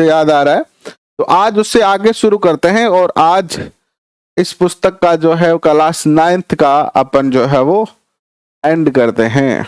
याद आ रहा है, तो आज उससे आगे शुरू करते हैं। और आज इस पुस्तक का जो है क्लास 9th का अपन जो है वो एंड करते हैं।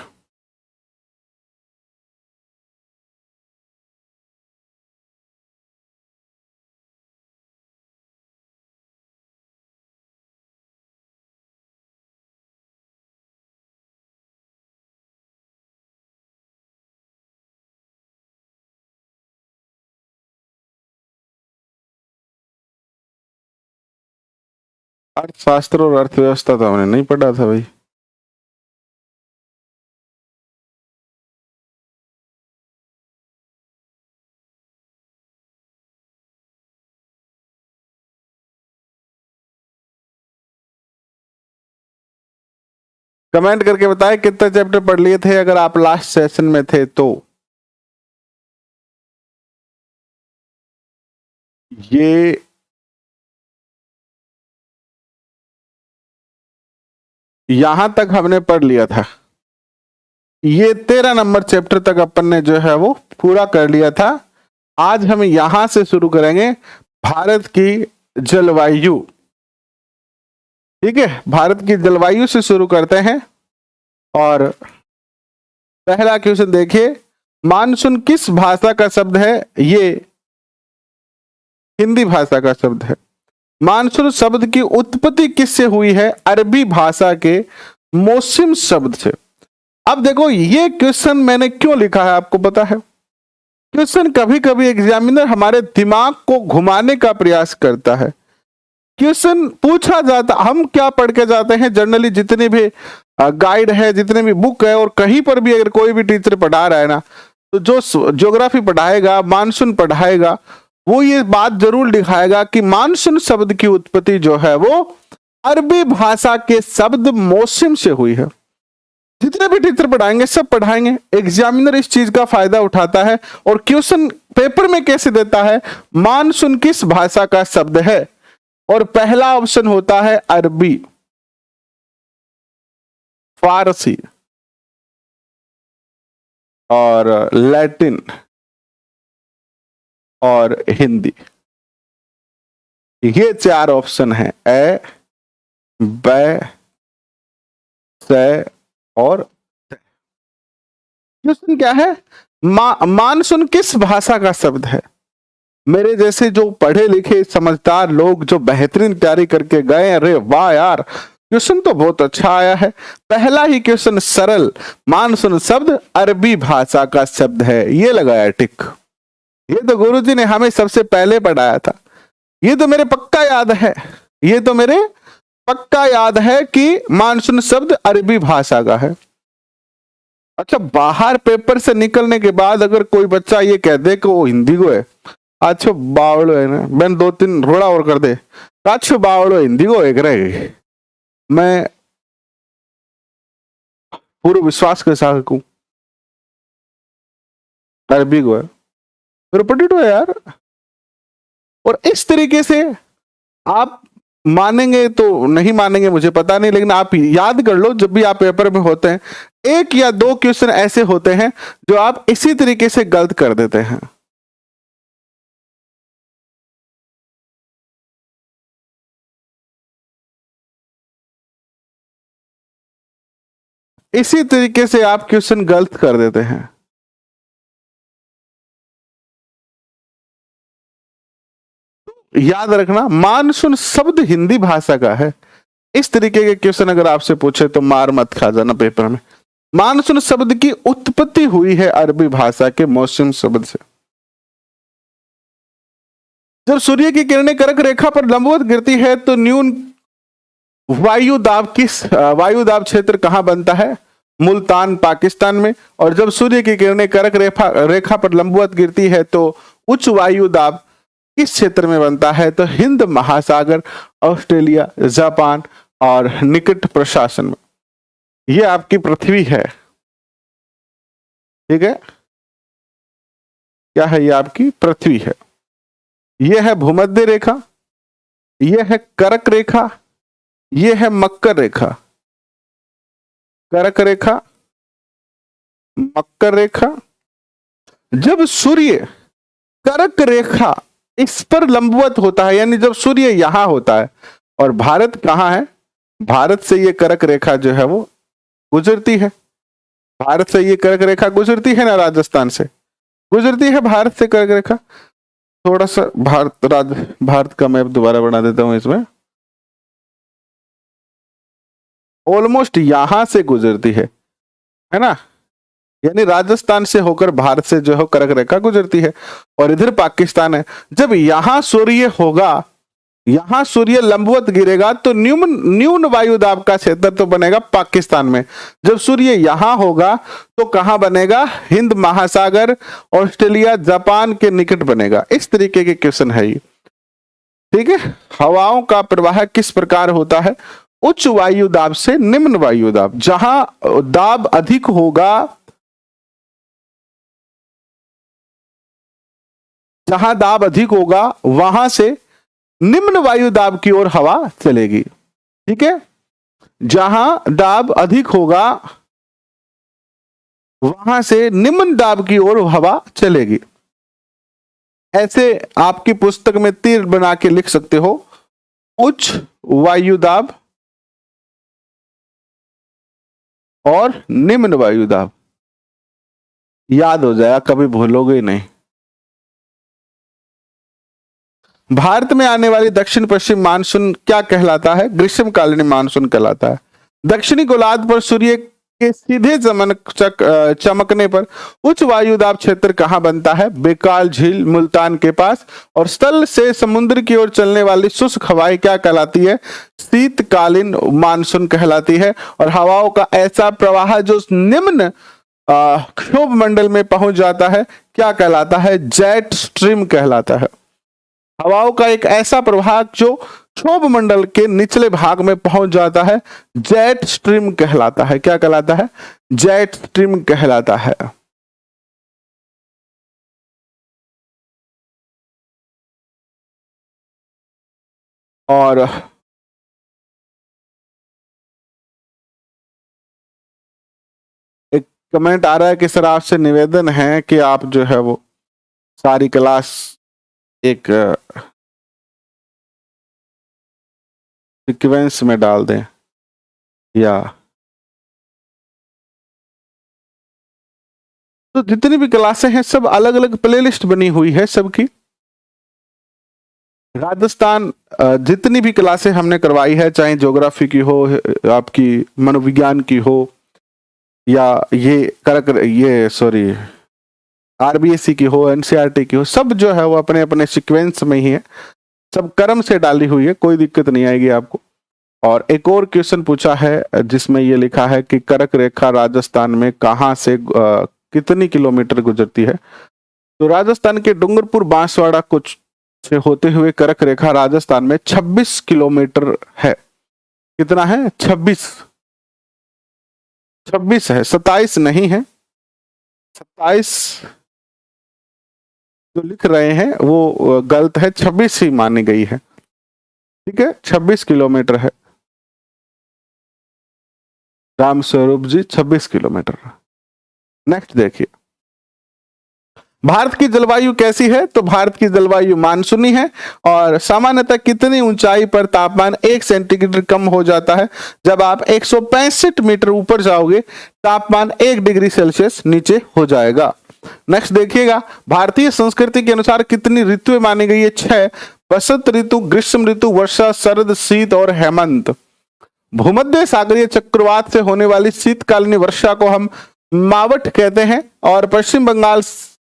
अर्थशास्त्र और अर्थव्यवस्था तो हमने नहीं पढ़ा था भाई। कमेंट करके बताएं कितने चैप्टर पढ़ लिए थे अगर आप लास्ट सेशन में थे तो। ये यहां तक हमने पढ़ लिया था, ये 13 नंबर चैप्टर तक अपन ने जो है वो पूरा कर लिया था। आज हम यहां से शुरू करेंगे भारत की जलवायु। ठीक है, भारत की जलवायु से शुरू करते हैं। और पहला क्वेश्चन देखिए, मानसून किस भाषा का शब्द है? ये हिंदी भाषा का शब्द है। मानसून शब्द की उत्पत्ति किससे हुई है? अरबी भाषा के मौसम शब्द से। अब देखो ये क्वेश्चन मैंने क्यों लिखा है आपको पता है? क्वेश्चन कभी कभी एग्जामिनर हमारे दिमाग को घुमाने का प्रयास करता है। क्वेश्चन पूछा जाता, हम क्या पढ़ के जाते हैं जनरली, जितने भी गाइड है, जितने भी बुक है, और कहीं पर भी अगर कोई भी टीचर पढ़ा रहा है ना, तो जो ज्योग्राफी पढ़ाएगा, मानसून पढ़ाएगा, वो ये बात जरूर दिखाएगा कि मानसून शब्द की उत्पत्ति जो है वो अरबी भाषा के शब्द मौसम से हुई है। जितने भी टीचर पढ़ाएंगे सब पढ़ाएंगे, एग्जामिनर इस चीज का फायदा उठाता है और क्वेश्चन पेपर में कैसे देता है, मानसून किस भाषा का शब्द है, और पहला ऑप्शन होता है अरबी, फारसी और लैटिन और हिंदी। ये 4 ऑप्शन है, ए, ब, से और क्वेश्चन क्या है, मानसून किस भाषा का शब्द है? मेरे जैसे जो पढ़े लिखे समझदार लोग जो बेहतरीन तैयारी करके गए, अरे वाह यार क्वेश्चन तो बहुत अच्छा आया है। पहला ही क्वेश्चन सरल, मानसून शब्द अरबी भाषा का शब्द है, ये लगाया टिक। ये तो गुरुजी ने हमें सबसे पहले पढ़ाया था, ये तो मेरे पक्का याद है, ये तो मेरे पक्का याद है कि मानसून शब्द अरबी भाषा का है। अच्छा, बाहर पेपर से निकलने के बाद अगर कोई बच्चा ये कह दे कि वो हिंदी को है, अच्छो बावड़ो है ना, मैंने 2-3 रोड़ा और कर दे, अच्छो बावड़ो हिंदी को एक रहेगी, मैं पूरे विश्वास के साथ कहूं अरबी को है, रिपीटेड है यार। और इस तरीके से आप मानेंगे तो नहीं मानेंगे मुझे पता नहीं, लेकिन आप याद कर लो जब भी आप पेपर में होते हैं 1 या 2 क्वेश्चन ऐसे होते हैं जो आप इसी तरीके से गलत कर देते हैं। इसी तरीके से आप क्वेश्चन गलत कर देते हैं। याद रखना, मानसून शब्द हिंदी भाषा का है। इस तरीके के क्वेश्चन अगर आपसे पूछे तो मार मत खा जाना पेपर में। मानसून शब्द की उत्पत्ति हुई है अरबी भाषा के मौसम शब्द से। जब सूर्य की किरणें कर्क रेखा पर लंबवत गिरती है तो न्यून वायु दाब क्षेत्र कहां बनता है? मुल्तान, पाकिस्तान में। और जब सूर्य की किरणें कर्क रेखा पर लंबवत गिरती है तो उच्च वायु दाब किस क्षेत्र में बनता है? तो हिंद महासागर, ऑस्ट्रेलिया, जापान और निकट प्रशासन में। यह आपकी पृथ्वी है, ठीक है, क्या है? यह आपकी पृथ्वी है। यह है भूमध्य रेखा, यह है कर्क रेखा, यह है मकर रेखा। कर्क रेखा, मकर रेखा। जब सूर्य कर्क रेखा इस पर लंबवत होता है, यानी जब सूर्य यहां होता है और भारत कहाँ है, भारत से ये कर्क रेखा जो है वो गुजरती है, भारत से ये कर्क रेखा गुजरती है ना, राजस्थान से गुजरती है भारत से कर्क रेखा। थोड़ा सा भारत का मैप दोबारा बना देता हूं इसमें, ऑलमोस्ट यहां से गुजरती है ना, यानी राजस्थान से होकर भारत से जो है कर्क रेखा गुजरती है और इधर पाकिस्तान है। जब यहां सूर्य होगा, यहां सूर्य लंबवत गिरेगा तो न्यून वायु दाब का क्षेत्र तो बनेगा पाकिस्तान में। जब सूर्य यहां होगा तो कहां बनेगा, हिंद महासागर, ऑस्ट्रेलिया, जापान के निकट बनेगा। इस तरीके के क्वेश्चन है ये, ठीक है। हवाओं का प्रवाह किस प्रकार होता है, उच्च वायु दाब से निम्न वायु दाब। जहां दाब अधिक होगा, जहां दाब अधिक होगा वहां से निम्न वायु दाब की ओर हवा चलेगी, ठीक है। जहां दाब अधिक होगा वहां से निम्न दाब की ओर हवा चलेगी। ऐसे आपकी पुस्तक में तीर बना के लिख सकते हो, उच्च वायु दाब और निम्न वायु दाब, याद हो जाएगा, कभी भूलोगे ही नहीं। भारत में आने वाली दक्षिण पश्चिम मानसून क्या कहलाता है, ग्रीष्मकालीन मानसून कहलाता है। दक्षिणी गोलार्ध पर सूर्य के सीधे चमकने पर उच्च वायुदाब क्षेत्र कहां बनता है, बेकाल झील मुल्तान के पास। और स्थल से समुद्र की ओर चलने वाली शुष्क हवाएं क्या कहलाती है, शीतकालीन मानसून कहलाती है। और हवाओं का ऐसा प्रवाह जो निम्न क्षोभ मंडल में पहुंच जाता है क्या कहलाता है, जेट स्ट्रीम कहलाता है। हवाओं का एक ऐसा प्रवाह जो क्षोभ मंडल के निचले भाग में पहुंच जाता है जेट स्ट्रीम कहलाता है। क्या कहलाता है, जेट स्ट्रीम कहलाता है। और एक कमेंट आ रहा है कि सर आपसे निवेदन है कि आप जो है वो सारी क्लास एक सीक्वेंस में डाल दें, या तो जितनी भी क्लासें हैं सब अलग अलग प्लेलिस्ट बनी हुई है सबकी। राजस्थान जितनी भी क्लासें हमने करवाई है, चाहे ज्योग्राफी की हो, आपकी मनोविज्ञान की हो, या ये आरबीएससी की हो, एनसीईआरटी की हो, सब जो है वो अपने अपने सीक्वेंस में ही है, सब क्रम से डाली हुई है, कोई दिक्कत नहीं आएगी आपको। और एक और क्वेश्चन पूछा है जिसमें ये लिखा है कि कर्क रेखा राजस्थान में कहां से कितनी किलोमीटर गुजरती है। तो राजस्थान के डूंगरपुर बांसवाड़ा कुछ से होते हुए कर्क रेखा राजस्थान में 26 किलोमीटर है। कितना है, 26 है, 27 नहीं है। 27 जो लिख रहे हैं वो गलत है, 26 ही मानी गई है, ठीक है। 26 किलोमीटर है राम स्वरूप जी, 26 किलोमीटर। नेक्स्ट देखिए, भारत की जलवायु कैसी है, तो भारत की जलवायु मानसूनी है। और सामान्यतः कितनी ऊंचाई पर तापमान 1 सेंटीग्रेड कम हो जाता है, जब आप 165 मीटर ऊपर जाओगे तापमान 1 डिग्री सेल्सियस नीचे हो जाएगा। नेक्स्ट देखिएगा, भारतीय संस्कृति के अनुसार कितनी ऋतुएं मानी गई है, 6। वसंत ऋतु, ग्रीष्म ऋतु, वर्षा, शरद, शीत और हेमंत। भूमध्य सागरीय चक्रवात से होने वाली शीतकालीन वर्षा को हम मावठ कहते हैं। और पश्चिम बंगाल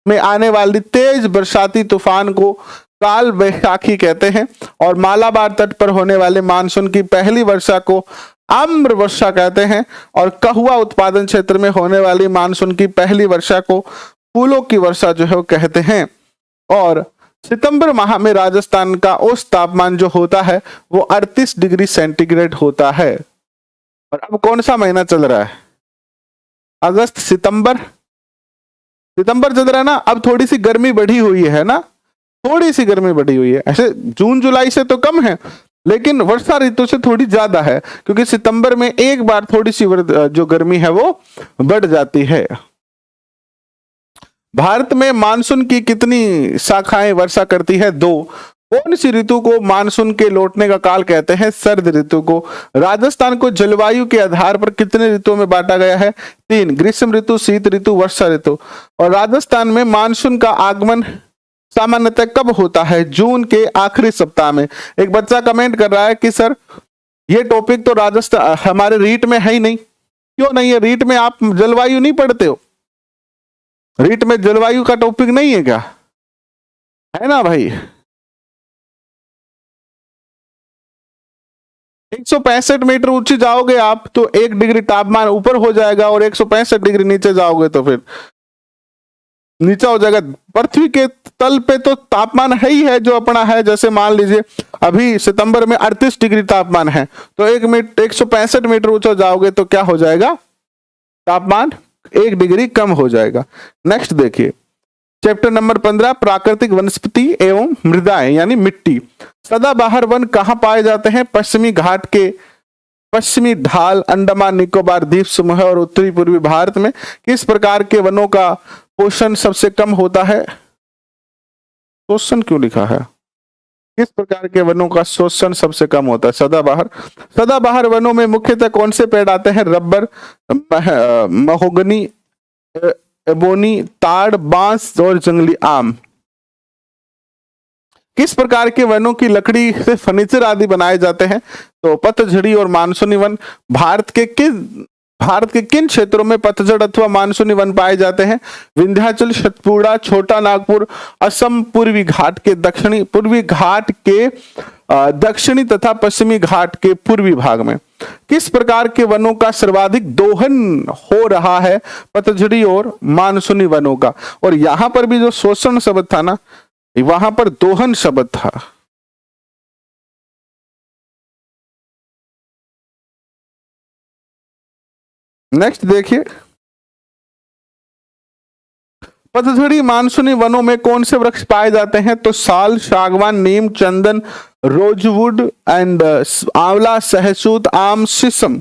में आने वाली तेज बरसाती तूफान को काल वैशाखी कहते हैं। और मालाबार तट पर होने वाले मानसून की पहली वर्षा को आम्र वर्षा कहते हैं। और कहुआ उत्पादन क्षेत्र में होने वाली मानसून की पहली वर्षा को फूलों की वर्षा जो है वो कहते हैं। और सितंबर माह में राजस्थान का औसत तापमान जो होता है वो 38 डिग्री सेंटीग्रेड होता है। और अब कौन सा महीना चल रहा है, अगस्त, सितंबर चल रहा है ना। अब थोड़ी सी गर्मी बढ़ी हुई है ना, थोड़ी सी गर्मी बढ़ी हुई है। ऐसे जून जुलाई से तो कम है, लेकिन वर्षा ऋतु से थोड़ी ज्यादा है, क्योंकि सितंबर में एक बार थोड़ी सी जो गर्मी है वो बढ़ जाती है। भारत में मानसून की कितनी शाखाएं वर्षा करती है? 2। कौन सी ऋतु को मानसून के लौटने का काल कहते हैं? शरद ऋतु को। राजस्थान को जलवायु के आधार पर कितने ऋतुओं में बांटा गया है? 3। ग्रीष्म ऋतु, शीत ऋतु, वर्षा ऋतु। और राजस्थान में मानसून का आगमन सामान्यतः कब होता है? जून के आखिरी सप्ताह में। एक बच्चा कमेंट कर रहा है कि सर ये टॉपिक तो राजस्थान हमारे रीट में है ही नहीं। क्यों नहीं है? रीट में आप जलवायु नहीं पढ़ते हो? रीट में जलवायु का टॉपिक नहीं है क्या? है ना भाई? 165 मीटर ऊंची जाओगे आप तो 1 डिग्री तापमान ऊपर हो जाएगा, और 165 डिग्री नीचे जाओगे तो फिर नीचा हो जाएगा। पृथ्वी के तल पे तो तापमान है ही है जो अपना है। जैसे मान लीजिए अभी सितंबर में 38 डिग्री तापमान है, तो 165 मीटर ऊंचा जाओगे तो क्या हो जाएगा? तापमान 1 डिग्री कम हो जाएगा। नेक्स्ट देखिए, चैप्टर नंबर 15, प्राकृतिक वनस्पति एवं मृदाएं यानी मिट्टी। सदाबहार वन कहाँ पाए जाते हैं? पश्चिमी घाट के पश्चिमी ढाल, अंडमान निकोबार द्वीप समूह और उत्तरी पूर्वी भारत में। किस प्रकार के वनों का पोषण सबसे कम होता है? शोषण क्यों लिखा है? किस प्रकार के वनों का शोषण सबसे कम होता है? सदाबहार। सदाबहार वनों में मुख्यतः कौन से पेड़ आते हैं? रबर, महोगनी, एबोनी, ताड़, बांस और जंगली आम। किस प्रकार के वनों की लकड़ी से फर्नीचर आदि बनाए जाते हैं? तो पतझड़ी और मानसूनी वन। भारत के किन क्षेत्रों में पतझड़ अथवा मानसूनी वन पाए जाते हैं? विंध्याचल, सतपुड़ा, छोटा नागपुर, असम, पूर्वी घाट के दक्षिणी तथा पश्चिमी घाट के पूर्वी भाग में। किस प्रकार के वनों का सर्वाधिक दोहन हो रहा है? पतझड़ी और मानसूनी वनों का। और यहां पर भी जो शोषण शब्द था ना, वहां पर दोहन शब्द था। नेक्स्ट देखिए, पतझड़ी मानसूनी वनों में कौन से वृक्ष पाए जाते हैं? तो साल, सागवान, नीम, चंदन, रोजवुड एंड आंवला, सहसूत, आम, शीशम।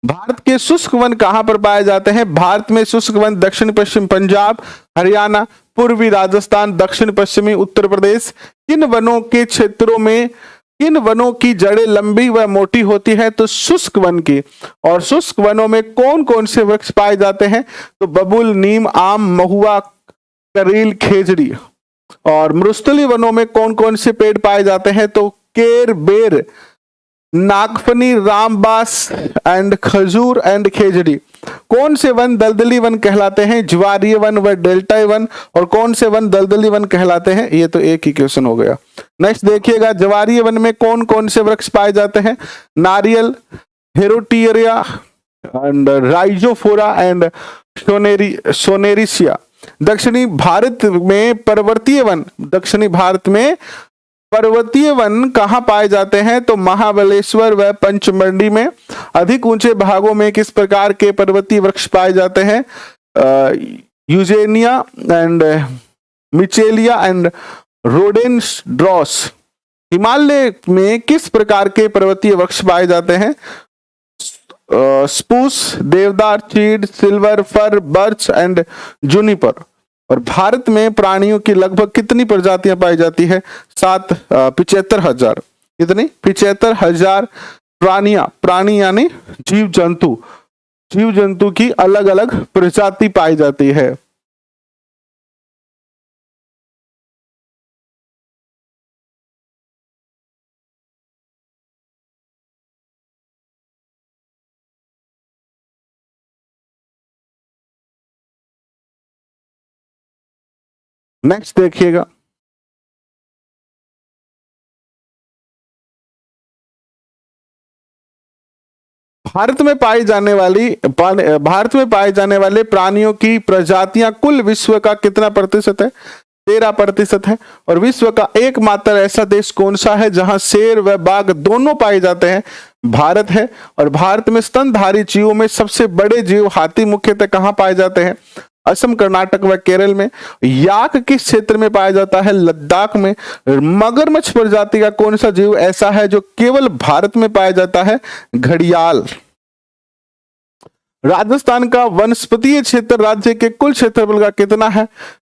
भारत के शुष्क वन कहां पर पाए जाते हैं? भारत में शुष्क वन दक्षिण पश्चिम पंजाब, हरियाणा, पूर्वी राजस्थान, दक्षिण पश्चिमी उत्तर प्रदेश। किन वनों के क्षेत्रों में किन वनों की जड़ें लंबी व मोटी होती है? तो शुष्क वन की। और शुष्क वनों में कौन कौन से वृक्ष पाए जाते हैं? तो बबूल, नीम, आम, महुआ, करील, खेजड़ी। और मरुस्थलीय वनों में कौन कौन से पेड़ पाए जाते हैं? तो केर, बेर, नागफनी, रामबास एंड खजूर एंड खेजड़ी। कौन से वन दलदली वन कहलाते हैं? ज्वारीय वन व डेल्टाई वन। और कौन से वन दलदली वन कहलाते हैं? ये तो एक ही क्वेश्चन हो गया। नेक्स्ट देखिएगा, ज्वारीय वन में कौन कौन से वृक्ष पाए जाते हैं? नारियल, हेरोटियरिया एंड राइजोफोरा एंड सोनेरिसिया। दक्षिणी भारत में पर्वतीय वन कहाँ पाए जाते हैं? तो महाबलेश्वर व पंचमढ़ी में। अधिक ऊंचे भागों में किस प्रकार के पर्वतीय वृक्ष पाए जाते हैं? Eugenia and Michelia and Rhododendrons. Himalaya में किस प्रकार के पर्वतीय वृक्ष पाए जाते हैं? स्पूस, देवदार, चीड़, silver fir, birch and Juniper. और भारत में प्राणियों की लगभग कितनी प्रजातियां पाई जाती है? 75,000। कितनी? 75,000 प्राणी यानी जीव जंतु की अलग अलग प्रजाति पाई जाती है। नेक्स्ट देखिएगा, भारत में पाई जाने वाले प्राणियों की प्रजातियां कुल विश्व का कितना प्रतिशत है? 13% है। और विश्व का एकमात्र ऐसा देश कौन सा है जहां शेर व बाघ दोनों पाए जाते हैं? भारत है। और भारत में स्तनधारी जीवों में सबसे बड़े जीव हाथी मुख्यतः कहां पाए जाते हैं? असम, कर्नाटक व केरल में। याक किस क्षेत्र में पाया जाता है? लद्दाख में। मगरमच्छ प्रजाति का कौन सा जीव ऐसा है जो केवल भारत में पाया जाता है? घड़ियाल। राजस्थान का वनस्पतीय क्षेत्र राज्य के कुल क्षेत्रफल का कितना है?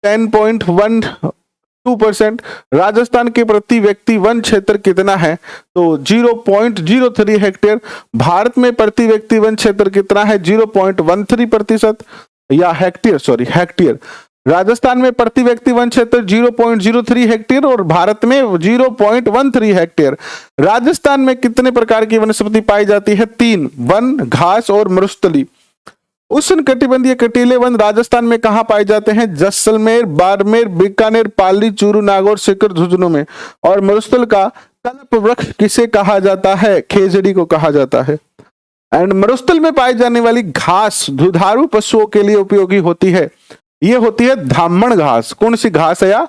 10.12%। राजस्थान के प्रति व्यक्ति वन क्षेत्र कितना है? तो 0.03 हेक्टेयर। भारत में प्रति व्यक्ति वन क्षेत्र कितना है? 0.13% या हेक्टेयर, सॉरी हेक्टेयर। राजस्थान में प्रति व्यक्ति वन क्षेत्र 0.03 हेक्टेयर और भारत में 0.13 हेक्टेयर। राजस्थान में कितने प्रकार की वनस्पति पाई जाती है? 3, वन, घास और मरुस्थली। उष्णकटिबंधीय कटीले वन राजस्थान में कहां पाए जाते हैं? जैसलमेर, बाड़मेर, बीकानेर, पाली, चूरू, नागौर, सीकर, झुंझुनू में। और मरुस्थल का कल्प वृक्ष किसे कहा जाता है? खेजड़ी को कहा जाता है। एंड मरुस्थल में पाई जाने वाली घास दुधारू पशुओं के लिए उपयोगी होती है। ये होती है धामण घास। कौन सी घास है? या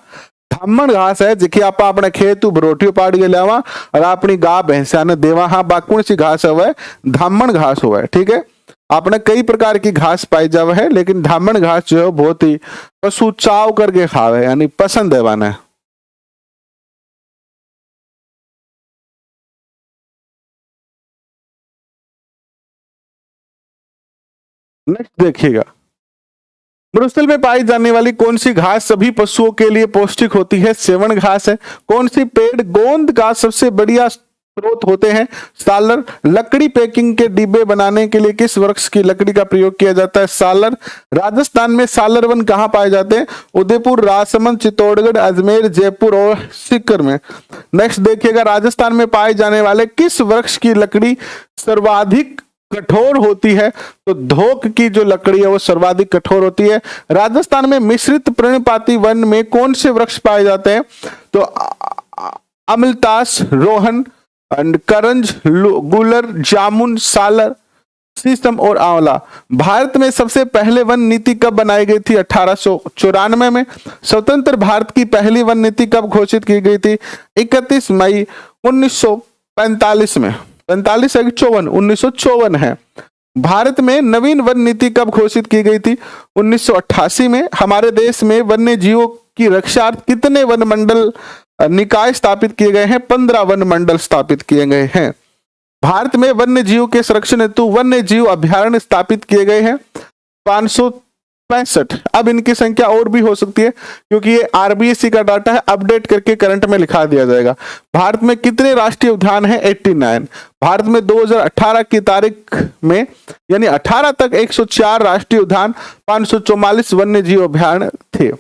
धामण घास है, जिकी आप अपने खेत बरोटियो पाड़ के लावा और अपनी गाय भैंसा ने देवा। हाँ, कौन सी घास है? वह धामण घास हुआ है। ठीक है, आपने कई प्रकार की घास पाई जावे है, लेकिन धामण घास जो है बहुत ही पशु चाव करके खावे, यानी पसंद है वाने। नेक्स्ट देखिएगा, मरुस्थल में पाई जाने वाली कौन सी घास सभी पशुओं के लिए पौष्टिक होती है? सेवण घास है। कौन सी पेड़ गोंद का सबसे बढ़िया स्रोत होते हैं? सालर। लकड़ी पैकिंग के डिब्बे बनाने के लिए किस वृक्ष की लकड़ी का प्रयोग किया जाता है? सालर। राजस्थान में सालर वन कहाँ पाए जाते हैं? उदयपुर, राजसमंद, चित्तौड़गढ़, अजमेर, जयपुर और सीकर में। नेक्स्ट देखिएगा, राजस्थान में पाए जाने वाले किस वृक्ष की लकड़ी सर्वाधिक कठोर होती है? तो धोक की जो लकड़ी है वो सर्वाधिक कठोर होती है। राजस्थान में मिश्रित पर्णपाती वन में कौन से वृक्ष पाए जाते हैं? तो अमलतास, रोहन, करंज, गुलर, जामुन, सालर, शीशम और आंवला। भारत में सबसे पहले वन नीति कब बनाई गई थी? 1894 में। स्वतंत्र भारत की पहली वन नीति कब घोषित की गई थी? 31 मई 1945 में। 45 है कि 54? 1954 है। भारत में नवीन वन नीति कब घोषित की गई थी? 1988 में। हमारे देश में वन्य जीवों की रक्षा कितने वन मंडल निकाय स्थापित किए गए हैं? 15 वन मंडल स्थापित किए गए हैं। भारत में वन्य जीवों के संरक्षण हेतु वन्य जीव अभ्यारण्य स्थापित किए गए हैं 565। अब इनकी संख्या और भी हो सकती है, क्योंकि ये आरबीएससी का डाटा है, अपडेट करके करंट में लिखा दिया जाएगा। भारत में कितने राष्ट्रीय उद्यान हैं? 89। भारत में 2018 की तारीख में, यानी 18 तक 104 राष्ट्रीय उद्यान, 544 वन्य जीव अभ्यारण्य थे।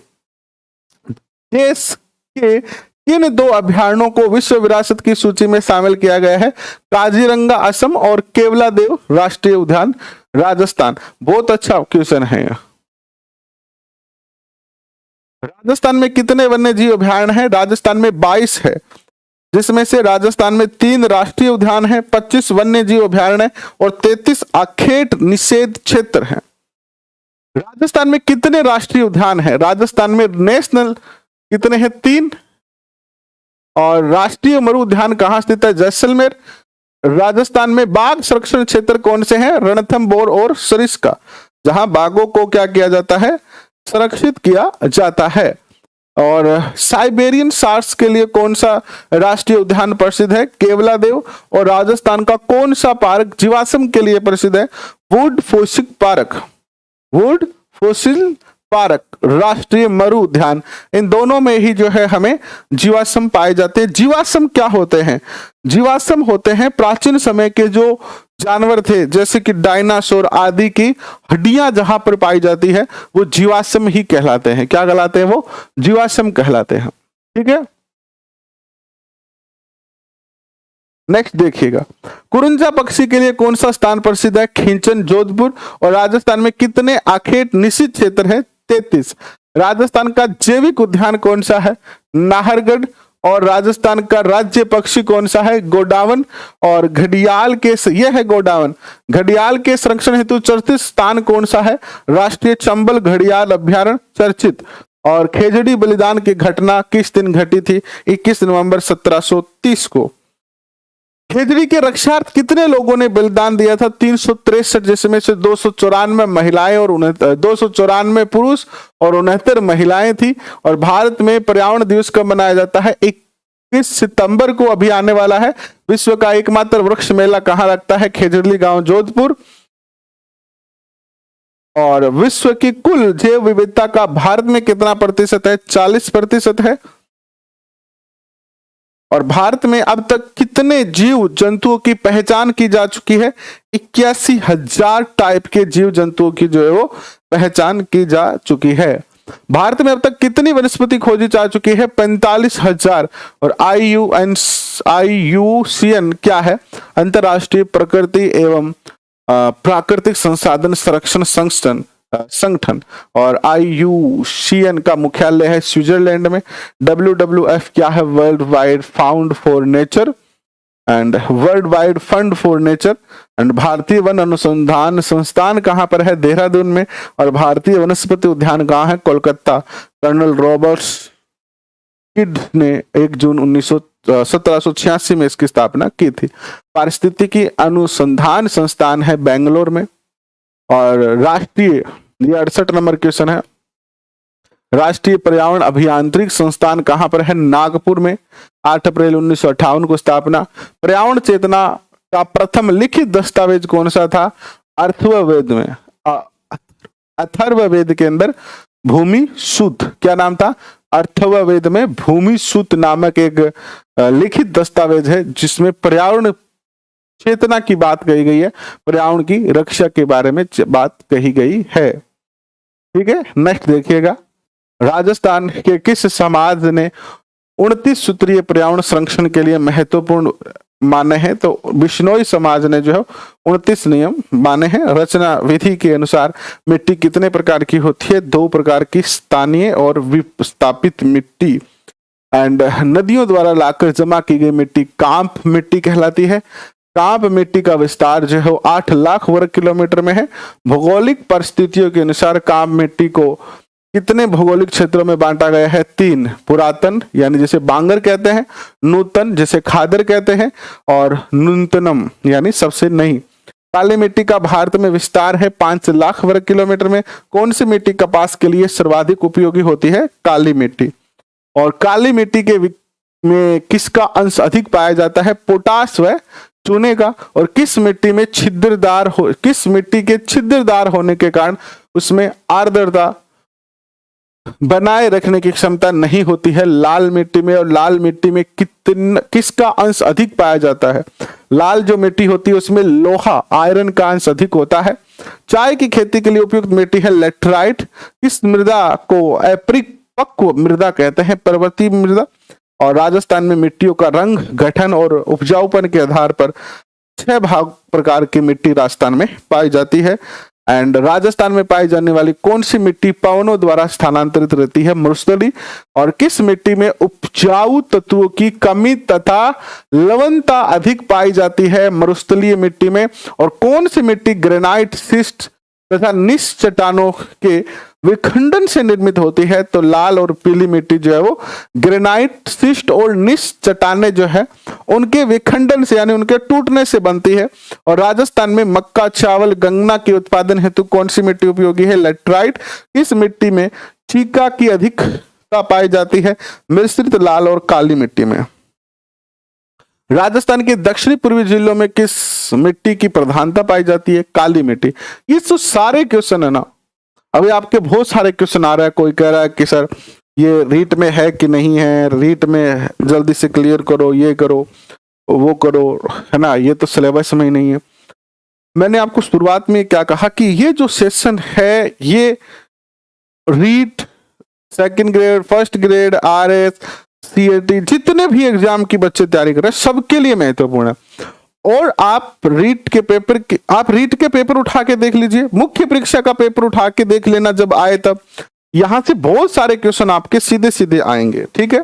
देश के किन 2 अभ्यारण्यों को विश्व विरासत की सूची में शामिल किया गया है? काजीरंगा असम और केवलादेव राष्ट्रीय उद्यान राजस्थान। बहुत अच्छा क्वेश्चन है। राजस्थान में कितने वन्य जीव अभ्यारण्य हैं? राजस्थान में 22 है, जिसमें से राजस्थान में 3 राष्ट्रीय उद्यान हैं, 25 वन्य जीव अभ्यारण्य और 33 आखेट निषेध क्षेत्र हैं। राजस्थान में कितने राष्ट्रीय उद्यान हैं? राजस्थान में नेशनल कितने हैं? 3। और राष्ट्रीय मरु उद्यान कहां स्थित है? जैसलमेर। राजस्थान में बाघ संरक्षण क्षेत्र कौन से हैं? रणथंभौर और सरिस्का, जहां बाघों को क्या किया जाता है? संरक्षित किया जाता है। और साइबेरियन सार्स के लिए कौन सा राष्ट्रीय उद्यान प्रसिद्ध है? केवलादेव। और राजस्थान का कौन सा पार्क जीवाश्म के लिए प्रसिद्ध है? Would fossil park. Would fossil park, राष्ट्रीय मरु उद्यान। इन दोनों में ही जो है हमें जीवाश्म पाए जाते हैं। जीवाश्म क्या होते हैं? जीवाश्म होते हैं प्राचीन समय के जो जानवर थे, जैसे कि डायनासोर आदि की हड्डियां जहां पर पाई जाती है वो जीवाश्म ही कहलाते हैं। क्या कहलाते हैं? वो जीवाश्म कहलाते हैं। ठीक है, नेक्स्ट देखिएगा, कुरुंजा पक्षी के लिए कौन सा स्थान प्रसिद्ध है? खींचन, जोधपुर। और राजस्थान में कितने आखेट निषिद्ध क्षेत्र है? 33। राजस्थान का जैविक उद्यान कौन सा है? नाहरगढ़। और राजस्थान का राज्य पक्षी कौन सा है? गोडावन। और घड़ियाल के, यह है गोडावन, घड़ियाल के संरक्षण हेतु चर्चित स्थान कौन सा है? राष्ट्रीय चंबल घड़ियाल अभ्यारण्य चर्चित। और खेजड़ी बलिदान की घटना किस दिन घटी थी? 21 नवंबर 1730 को। खेजड़ी के रक्षार्थ कितने लोगों ने बलिदान दिया था? 363, जिसमें से 294 महिलाएं और 294 पुरुष और 69 महिलाएं थी। और भारत में पर्यावरण दिवस कब मनाया जाता है? 21 सितंबर को अभी आने वाला है। विश्व का एकमात्र वृक्ष मेला कहाँ लगता है? खेजड़ी गांव, जोधपुर। और विश्व की कुल जैव विविधता का भारत में कितना प्रतिशत है? 40% है। और भारत में अब तक कितने जीव जंतुओं की पहचान की जा चुकी है? 81,000 टाइप के जीव जंतुओं की जो है वो पहचान की जा चुकी है। भारत में अब तक कितनी वनस्पति खोजी जा चुकी है? 45,000। और IUCN क्या है? अंतरराष्ट्रीय प्रकृति एवं प्राकृतिक संसाधन संरक्षण संगठन। और IUCN का मुख्यालय है स्विट्जरलैंड में। WWF क्या है? World wide found for nature and world wide fund for nature. And भारतीय वन अनुसंधान संस्थान कहां पर है? देहरादून में। और भारतीय वनस्पति उद्यान कहां है? कोलकाता। कर्नल रॉबर्ट्स किड ने 1 जून 1786 में इसकी स्थापना की थी। पारिस्थितिकी अनुसंधान संस्थान है बेंगलोर में। और राष्ट्रीय, ये 68 नंबर क्वेश्चन है, राष्ट्रीय पर्यावरण अभियांत्रिक संस्थान कहां पर है? नागपुर में। 8 अप्रैल 1958 को स्थापना। पर्यावरण चेतना का प्रथम लिखित दस्तावेज कौन सा था? अथर्ववेद में। अथर्ववेद के अंदर भूमि सूत्र, क्या नाम था? अथर्ववेद में भूमि सूत्र नामक एक लिखित दस्तावेज है जिसमें पर्यावरण चेतना की बात कही गई है, पर्यावरण की रक्षा के बारे में बात कही गई है। ठीक है, नेक्स्ट देखिएगा। राजस्थान के किस समाज ने 29 सूत्रीय पर्यावरण संरक्षण के लिए महत्वपूर्ण माने हैं? तो बिश्नोई समाज ने जो है 29 नियम माने हैं। रचना विधि के अनुसार मिट्टी कितने प्रकार की होती है? 2 प्रकार की, स्थानीय और विस्थापित मिट्टी। एंड नदियों द्वारा लाकर जमा की गई मिट्टी कांप मिट्टी कहलाती है। कांप मिट्टी का विस्तार जो है 8 लाख वर्ग किलोमीटर में है। भौगोलिक परिस्थितियों के अनुसार कांप मिट्टी को कितने भौगोलिक क्षेत्रों में बांटा गया है? 3, पुरातन यानी जिसे बांगर कहते हैं, नूतन जिसे खादर कहते हैं, और न्यूनतम यानी सबसे नई। काली मिट्टी का भारत में विस्तार है 5 लाख वर्ग किलोमीटर में। कौन सी मिट्टी कपास के लिए सर्वाधिक उपयोगी होती है? काली मिट्टी। और काली मिट्टी के में किसका अंश अधिक पाया जाता है? पोटाश व चूने का। और किस मिट्टी के छिद्रदार होने के कारण उसमें आर्द्रता बनाए रखने की क्षमता नहीं होती है? लाल मिट्टी में। और लाल मिट्टी में किसका अंश अधिक पाया जाता है? लाल जो मिट्टी होती है उसमें लोहा, आयरन का अंश अधिक होता है। चाय की खेती के लिए उपयुक्त मिट्टी है लैटेराइट। किस मृदा को अपरिपक्व मृदा कहते हैं? पर्वतीय मृदा। और राजस्थान में मिट्टियों का रंग, गठन और उपजाऊपन के आधार पर 6 प्रकार की मिट्टी राजस्थान में पाई जाती है। एंड राजस्थान में पाई जाने वाली कौन सी मिट्टी पवनों द्वारा स्थानांतरित रहती है? मरुस्थली। और किस मिट्टी में उपजाऊ तत्वों की कमी तथा लवणता अधिक पाई जाती है? मरुस्थलीय मिट्टी में। और कौन सी मिट्टी ग्रेनाइट, शिस्ट तथा निस चट्टानों के विखंडन से निर्मित होती है? तो लाल और पीली मिट्टी जो है वो ग्रेनाइट, शिस्ट और निस चट्टाने जो है उनके विखंडन से यानी उनके टूटने से बनती है। और राजस्थान में मक्का, चावल, गन्ना के उत्पादन हेतु कौन सी मिट्टी उपयोगी है? लैटेराइट। इस मिट्टी में चीका की अधिकता पाई जाती है? मिश्रित लाल और काली मिट्टी में। राजस्थान के दक्षिणी पूर्वी जिलों में किस मिट्टी की प्रधानता पाई जाती है? काली मिट्टी। ये तो सारे क्वेश्चन है ना, अभी आपके बहुत सारे क्वेश्चन आ रहा है। कोई कह रहा है कि सर ये रीट में है कि नहीं है, रीट में जल्दी से क्लियर करो, ये करो वो करो, है ना, ये तो सिलेबस में ही नहीं है। मैंने आपको शुरुआत में क्या कहा कि ये जो सेशन है ये REET, second grade, first grade, RS, CAT जितने भी एग्जाम की बच्चे तैयारी कर रहे हैं सबके लिए महत्वपूर्ण है। और आप रीट के पेपर उठा के देख लीजिए, मुख्य परीक्षा का पेपर उठा के देख लेना जब आए तब, यहां से बहुत सारे क्वेश्चन आपके सीधे सीधे आएंगे। ठीक है,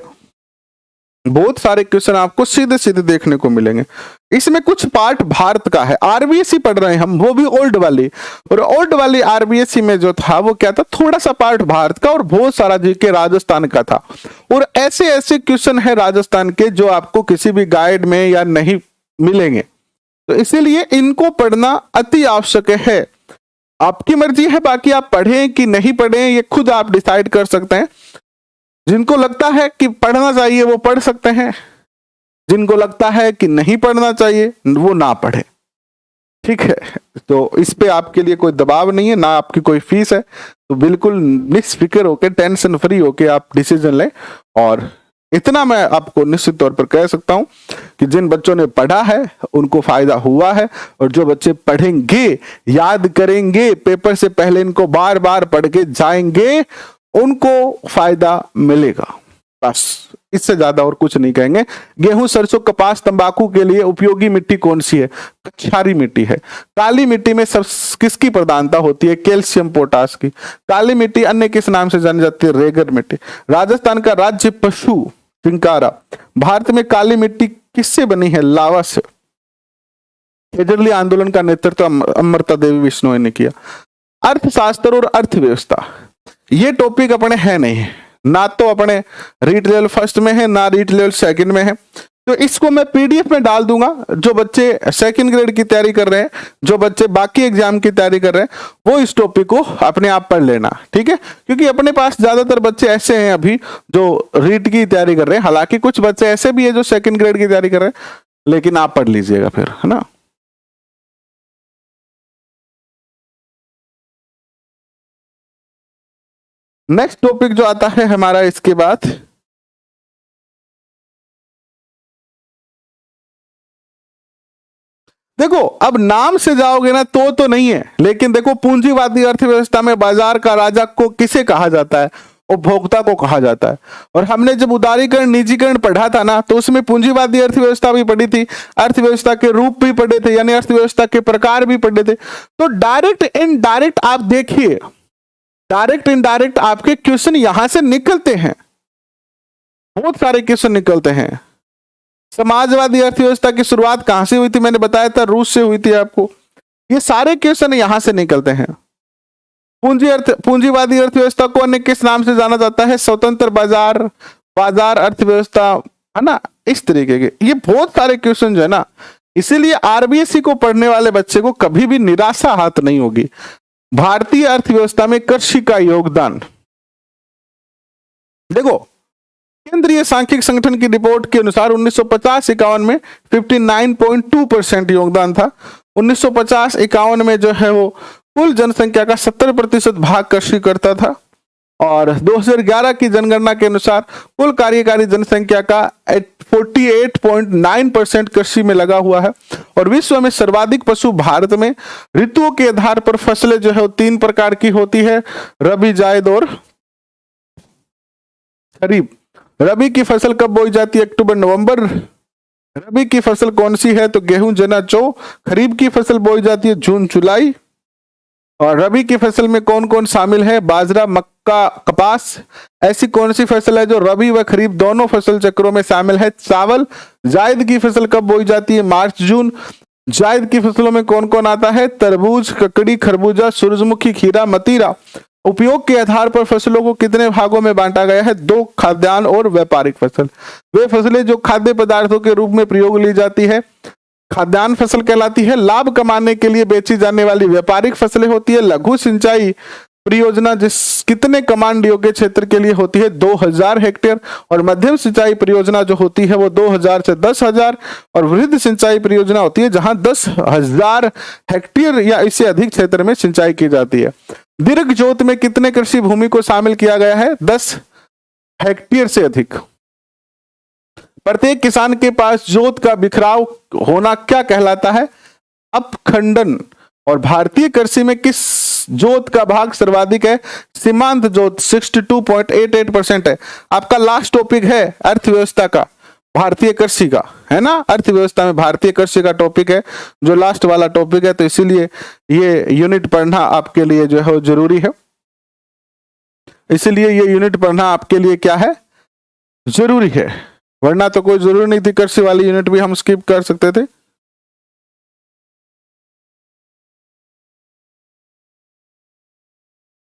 बहुत सारे क्वेश्चन आपको सीधे सीधे देखने को मिलेंगे। इसमें कुछ पार्ट भारत का है, RBSE पढ़ रहे हैं हम, वो भी ओल्ड वाली। और ओल्ड वाली RBSE में जो था वो क्या था, थोड़ा सा पार्ट भारत का और बहुत सारा जीके राजस्थान का था। और ऐसे ऐसे क्वेश्चन है राजस्थान के जो आपको किसी भी गाइड में या नहीं मिलेंगे, तो इसीलिए इनको पढ़ना अति आवश्यक है। आपकी मर्जी है, बाकी आप पढ़ें कि नहीं पढ़ें ये खुद आप डिसाइड कर सकते हैं। जिनको लगता है कि पढ़ना चाहिए वो पढ़ सकते हैं, जिनको लगता है कि नहीं पढ़ना चाहिए वो ना पढ़े। ठीक है, तो इस पे आपके लिए कोई दबाव नहीं है, ना आपकी कोई फीस है, तो बिल्कुल निष्फिक्र होके, टेंशन फ्री होके आप डिसीजन लें। और इतना मैं आपको निश्चित तौर पर कह सकता हूं कि जिन बच्चों ने पढ़ा है उनको फायदा हुआ है, और जो बच्चे पढ़ेंगे, याद करेंगे, पेपर से पहले इनको बार बार पढ़ के जाएंगे, उनको फायदा मिलेगा। बस इससे ज्यादा और कुछ नहीं कहेंगे। गेहूं, सरसों, कपास, तंबाकू के लिए उपयोगी मिट्टी कौन सी है? क्षारी मिट्टी है। काली मिट्टी में सब किसकी प्रधानता होती है? कैल्शियम, पोटास की। काली मिट्टी अन्य किस नाम से जानी जाती है? रेगड मिट्टी। राजस्थान का राज्य पशु चिंकारा। भारत में काली मिट्टी किससे बनी है? लावा से। खेजड़ली आंदोलन का नेतृत्व अमृता देवी बिश्नोई ने किया। अर्थशास्त्र और अर्थव्यवस्था, ये टॉपिक अपने है नहीं, ना तो अपने रीट लेवल फर्स्ट में है, ना रीट लेवल सेकंड में है, तो इसको मैं पीडीएफ में डाल दूंगा। जो बच्चे सेकंड ग्रेड की तैयारी कर रहे हैं, जो बच्चे बाकी एग्जाम की तैयारी कर रहे हैं, वो इस टॉपिक को अपने आप पढ़ लेना, ठीक है? क्योंकि अपने पास ज्यादातर बच्चे ऐसे हैं अभी जो रीट की तैयारी कर रहे हैं, हालांकि कुछ बच्चे ऐसे भी है जो सेकंड ग्रेड की तैयारी कर रहे हैं, लेकिन आप पढ़ लीजिएगा फिर, है ना? नेक्स्ट टॉपिक जो आता है हमारा इसके बाद, देखो अब नाम से जाओगे ना तो नहीं है, लेकिन देखो पूंजीवादी अर्थव्यवस्था में बाजार का राजा को किसे कहा जाता है? उपभोक्ता को कहा जाता है। और हमने जब उदारीकरण, निजीकरण पढ़ा था ना, तो उसमें पूंजीवादी अर्थव्यवस्था भी पढ़ी थी, अर्थव्यवस्था के रूप भी पढ़े थे, यानी अर्थव्यवस्था के प्रकार भी पढ़े थे। तो डायरेक्ट इनडायरेक्ट आप देखिए, डायरेक्ट इनडायरेक्ट आपके क्वेश्चन यहां से निकलते हैं, बहुत सारे क्वेश्चन निकलते हैं। समाजवादी अर्थव्यवस्था की शुरुआत कहां से हुई थी? मैंने बताया था रूस से हुई थी आपको। ये सारे क्वेश्चन यहां से निकलते हैं। पूंजीवादी अर्थव्यवस्था को अन्य किस नाम से जाना जाता है? स्वतंत्र बाजार, बाजार अर्थव्यवस्था, है ना? इस तरीके के ये बहुत सारे क्वेश्चन जो है ना, इसीलिए आरबीएससी को पढ़ने वाले बच्चे को कभी भी निराशा हाथ नहीं होगी। भारतीय अर्थव्यवस्था में कृषि का योगदान, देखो केंद्रीय सांख्यिक संगठन की रिपोर्ट के अनुसार 1950-51 में 59.2% योगदान था। 1950-51 में जो है वो कुल जनसंख्या का 70% भाग कृषि करता था, और 2011 की जनगणना के अनुसार कुल कार्यकारी जनसंख्या का 48.9% कृषि में लगा हुआ है। और विश्व में सर्वाधिक पशु भारत में। ऋतुओं के आधार पर फसलें जो है वो 3 प्रकार की होती है, रबी, जायद और खरीफ। रबी की फसल कब बोई जाती है? अक्टूबर नवंबर। रबी की फसल कौन सी है? तो गेहूं, चना, जौ। खरीफ की फसल बोई जाती है जून, जुलाई। और रबी की फसल में कौन कौन शामिल है? बाजरा, मक्का, कपास। ऐसी कौन सी फसल है जो रबी व खरीफ दोनों फसल चक्रों में शामिल है? चावल। जायद की फसल कब बोई जाती है? मार्च, जून। जायद की फसलों में कौन कौन आता है? तरबूज, ककड़ी, खरबूजा, सूरजमुखी, खीरा, मतीरा। उपयोग के आधार पर फसलों को कितने भागों में बांटा गया है? 2, खाद्यान्न और व्यापारिक फसल। वे फसलें जो खाद्य पदार्थों के रूप में प्रयोग ली जाती है खाद्यान्न फसल कहलाती है। लाभ कमाने के लिए बेची जाने वाली व्यापारिक फसलें होती है। लघु सिंचाई परियोजना जिस कितने कमांड योग्य क्षेत्र के लिए होती है? 2000 हेक्टेयर। और मध्यम सिंचाई परियोजना जो होती है वो 2000 से 10,000। और वृहद सिंचाई परियोजना होती है जहां 10,000 हेक्टेयर या इससे अधिक क्षेत्र में सिंचाई की जाती है। दीर्घ जोत में कितने कृषि भूमि को शामिल किया गया है? 10 हेक्टेयर से अधिक। प्रत्येक किसान के पास जोत का बिखराव होना क्या कहलाता है? अपखंडन। और भारतीय कृषि में किस जोत का भाग सर्वाधिक है? सीमांत जोत 62.88% है। आपका लास्ट टॉपिक है अर्थव्यवस्था का, भारतीय कृषि का, है ना? अर्थव्यवस्था में भारतीय कृषि का टॉपिक है जो लास्ट वाला टॉपिक है, तो इसीलिए ये यूनिट पढ़ना आपके लिए जो है जरूरी है। इसीलिए ये यूनिट पढ़ना आपके लिए क्या है? जरूरी है, वरना तो कोई जरूरी नहीं थी, कृषि वाली यूनिट भी हम स्किप कर सकते थे।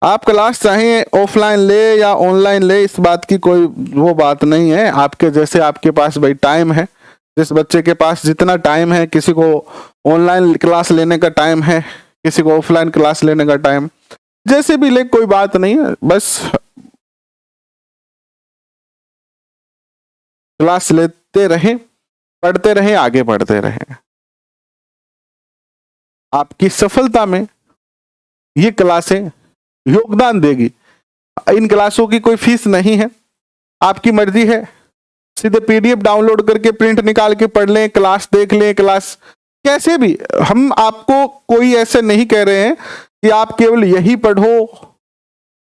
आप क्लास चाहे ऑफलाइन ले या ऑनलाइन ले, इस बात की कोई वो बात नहीं है। आपके जैसे आपके पास भाई टाइम है, जिस बच्चे के पास जितना टाइम है, किसी को ऑनलाइन क्लास लेने का टाइम है, किसी को ऑफलाइन क्लास लेने का टाइम, जैसे भी ले कोई बात नहीं है, बस क्लास लेते रहें, पढ़ते रहें, आगे बढ़ते रहें। आपकी सफलता में ये क्लासें योगदान देगी। इन क्लासों की कोई फीस नहीं है, आपकी मर्जी है, सीधे पीडीएफ डाउनलोड करके प्रिंट निकाल के पढ़ लें, क्लास देख लें, क्लास कैसे भी। हम आपको कोई ऐसे नहीं कह रहे हैं कि आप केवल यही पढ़ो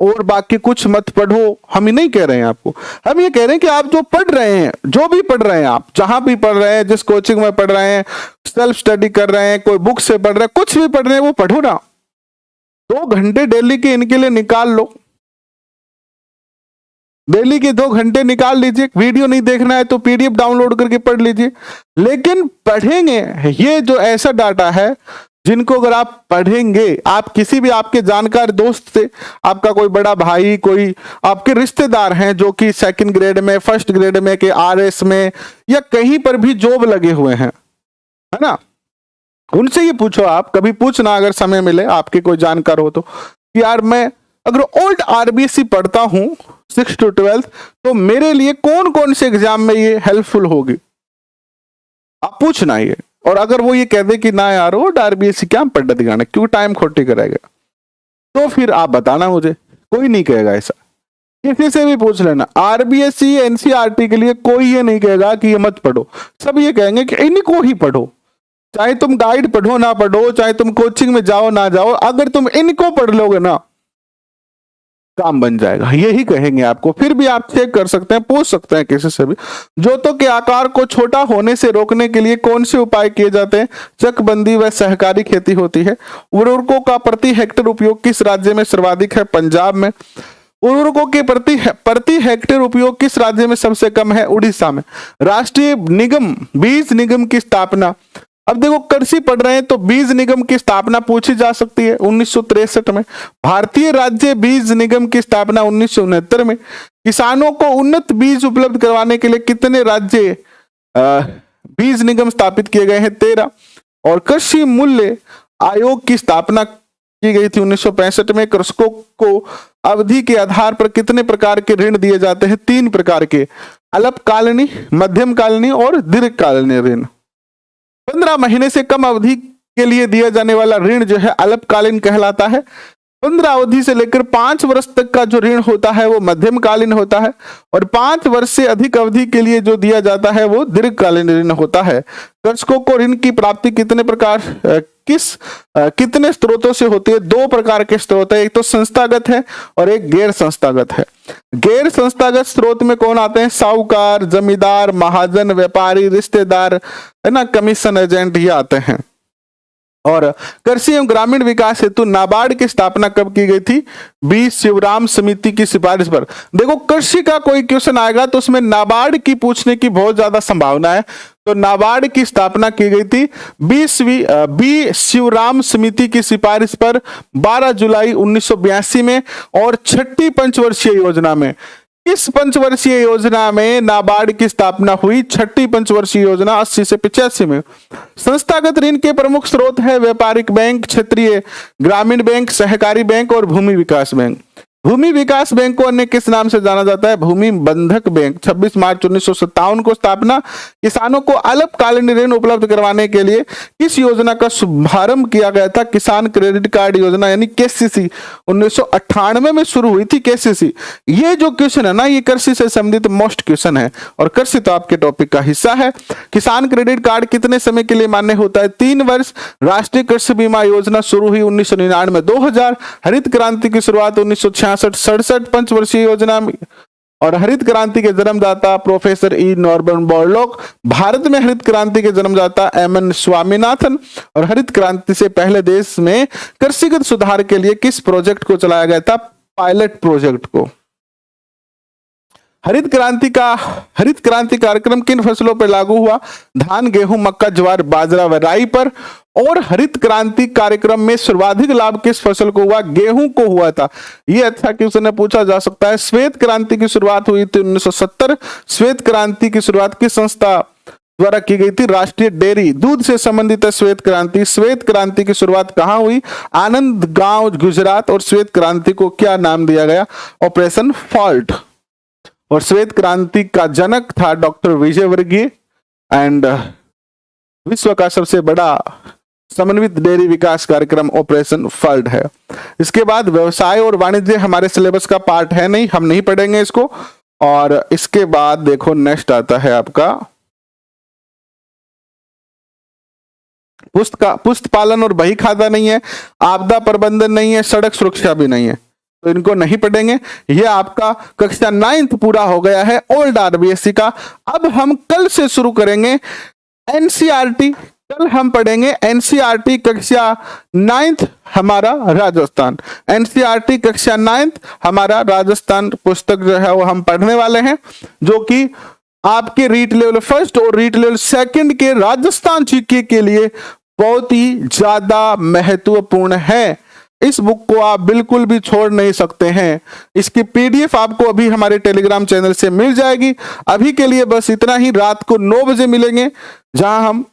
और बाकी कुछ मत पढ़ो, हम ही नहीं कह रहे हैं आपको। हम ये कह रहे हैं कि आप जो पढ़ रहे हैं, जो भी पढ़ रहे हैं, आप जहां भी पढ़ रहे हैं, जिस कोचिंग में पढ़ रहे हैं, सेल्फ स्टडी कर रहे हैं, कोई बुक से पढ़ रहे हैं, कुछ भी पढ़ रहे हैं, वो पढ़ो ना। 2 घंटे डेली के इनके लिए निकाल लो, डेली के 2 घंटे निकाल लीजिए। वीडियो नहीं देखना है तो पीडीएफ डाउनलोड करके पढ़ लीजिए। लेकिन पढ़ेंगे, ये जो ऐसा डाटा है जिनको अगर आप पढ़ेंगे, आप किसी भी आपके जानकार दोस्त से, आपका कोई बड़ा भाई, कोई आपके रिश्तेदार हैं जो कि 2nd ग्रेड में, 1st ग्रेड में, के आरएस में या कहीं पर भी जॉब लगे हुए हैं, है ना, उनसे ये पूछो। आप कभी पूछना अगर समय मिले, आपके कोई जानकार हो तो, कि यार मैं अगर ओल्ड आरबीएससी पढ़ता हूं 6 to 12 तो मेरे लिए कौन कौन से एग्जाम में ये हेल्पफुल होगी, आप पूछना ये। और अगर वो ये कह दे कि ना यार ओल्ड आरबीएससी क्या पढ़ दिखाना, क्यों टाइम खोटी करेगा, तो फिर आप बताना मुझे। कोई नहीं कहेगा ऐसा, किसी से भी पूछ लेना। आरबीएससी एनसीईआरटी के लिए कोई ये नहीं कहेगा कि ये मत पढ़ो, सब ये कहेंगे कि इनको ही पढ़ो। चाहे तुम गाइड पढ़ो ना पढ़ो, चाहे तुम कोचिंग में जाओ ना जाओ, अगर तुम इनको पढ़ लोगे ना काम बन जाएगा, यही कहेंगे आपको। फिर भी आप चेक कर सकते हैं, पूछ सकते हैं किसी से भी। जोतों के आकार को छोटा होने से रोकने के लिए कौन से उपाय किए जाते हैं? चकबंदी व सहकारी खेती होती है। उर्वरकों का प्रति हेक्टेयर उपयोग किस राज्य में सर्वाधिक है? पंजाब में। उर्वरकों के प्रति हेक्टेयर उपयोग किस राज्य में सबसे कम है? उड़ीसा में। राष्ट्रीय निगम बीज निगम की स्थापना, अब देखो कृषि पढ़ रहे हैं तो बीज निगम की स्थापना पूछी जा सकती है 1963 में। भारतीय राज्य बीज निगम की स्थापना 1969 में। किसानों को उन्नत बीज उपलब्ध करवाने के लिए कितने राज्य बीज निगम स्थापित किए गए हैं? 13। और कृषि मूल्य आयोग की स्थापना की गई थी 1965 में। कृषकों को अवधि के आधार पर कितने प्रकार के ऋण दिए जाते हैं? 3 प्रकार के, अल्पकालीन, मध्यमकालीन और दीर्घकालीन ऋण। 15 महीने से कम अवधि के लिए दिया जाने वाला ऋण जो है अल्पकालीन कहलाता है। 15 अवधि से लेकर 5 वर्ष तक का जो ऋण होता है वो मध्यमकालीन होता है, और 5 वर्ष से अधिक अवधि के लिए जो दिया जाता है वो दीर्घकालीन ऋण होता है। कृषकों को ऋण की प्राप्ति कितने स्रोतों से होती है? 2 प्रकार के स्रोत है, एक तो संस्थागत है और एक गैर संस्थागत है। गैर संस्थागत स्रोत में कौन आते हैं? साहूकार, जमींदार, महाजन, व्यापारी, रिश्तेदार, है ना, कमीशन एजेंट, ये आते हैं। और कृषि एवं ग्रामीण विकास हेतु नाबार्ड की स्थापना कब की गई थी? बी शिवराम समिति की सिफारिश पर। देखो कृषि का कोई क्वेश्चन आएगा तो उसमें नाबार्ड की पूछने की बहुत ज्यादा संभावना है, तो नाबार्ड की स्थापना की गई थी बी शिवराम समिति की सिफारिश पर 12 जुलाई 1982 में। और 6ठी पंचवर्षीय योजना में, इस पंचवर्षीय योजना में नाबार्ड की स्थापना हुई। 6ठी पंचवर्षीय योजना 80 से 85 में। संस्थागत ऋण के प्रमुख स्रोत है व्यापारिक बैंक, क्षेत्रीय ग्रामीण बैंक, सहकारी बैंक और भूमि विकास बैंक। भूमि विकास बैंक को अन्य किस नाम से जाना जाता है? भूमि बंधक बैंक। 26 मार्च 1957 को स्थापना। किसानों को अल्पकालीन ऋण उपलब्ध करवाने के लिए किस योजना का शुभारंभ किया गया था? किसान क्रेडिट कार्ड योजना यानी केसीसी 1998 में शुरू हुई थी केसीसी। ये जो क्वेश्चन है ना, ये कृषि से संबंधित मोस्ट क्वेश्चन है और कृषि तो आपके टॉपिक का हिस्सा है। किसान क्रेडिट कार्ड कितने समय के लिए मान्य होता है? 3 वर्ष। राष्ट्रीय कृषि बीमा योजना शुरू हुई 1999 2000। हरित क्रांति की शुरुआत 1966 पंचवर्षीय योजना में। और हरित क्रांति के जन्मदाता professor E Norman Borlaug. Bharat में हरित क्रांति के जन्मदाता एमएन स्वामीनाथन। और हरित क्रांति से पहले देश में कृषिगत सुधार के लिए किस प्रोजेक्ट को चलाया गया था? पायलट प्रोजेक्ट को। हरित क्रांति कार्यक्रम किन फसलों पर लागू हुआ? धान, गेहूं, मक्का, ज्वार, बाजरा व राई पर। और हरित क्रांति कार्यक्रम में सर्वाधिक लाभ किस फसल को हुआ? गेहूं को हुआ था। ये अच्छा क्वेश्चन पूछा जा सकता है। श्वेत क्रांति की शुरुआत हुई थी 1970। श्वेत क्रांति की शुरुआत किस संस्था द्वारा की गई थी? राष्ट्रीय डेयरी दूध से संबंधित है श्वेत क्रांति। श्वेत क्रांति की शुरुआत कहां हुई? आनंद गांव, गुजरात। और श्वेत क्रांति को क्या नाम दिया गया? Operation fault. और श्वेत क्रांति का जनक था डॉक्टर विजयवर्गीय। एंड विश्व का सबसे बड़ा समन्वित डेयरी विकास कार्यक्रम ऑपरेशन फल्ड है। इसके बाद व्यवसाय और वाणिज्य हमारे सिलेबस का पार्ट है नहीं, हम नहीं पढ़ेंगे इसको। और इसके बाद देखो नेक्स्ट आता है आपका पुष्ट पालन और बही खाता नहीं है, आपदा प्रबंधन नहीं है, सड़क सुरक्षा भी नहीं है, तो इनको नहीं पढ़ेंगे। ये आपका कक्षा 9th पूरा हो गया है ओल्ड आरबीएससी का। अब हम कल से शुरू करेंगे एनसीईआरटी। कल हम पढ़ेंगे एनसीईआरटी कक्षा 9th हमारा राजस्थान। एनसीईआरटी कक्षा 9th हमारा राजस्थान पुस्तक जो है वो हम पढ़ने वाले हैं, जो कि आपके रीट लेवल 1 और रीट लेवल 2 के राजस्थान जीके के लिए बहुत ही ज्यादा महत्वपूर्ण है। इस बुक को आप बिल्कुल भी छोड़ नहीं सकते हैं। इसकी पीडीएफ आपको अभी हमारे टेलीग्राम चैनल से मिल जाएगी। अभी के लिए बस इतना ही। रात को 9 बजे मिलेंगे, जहां हम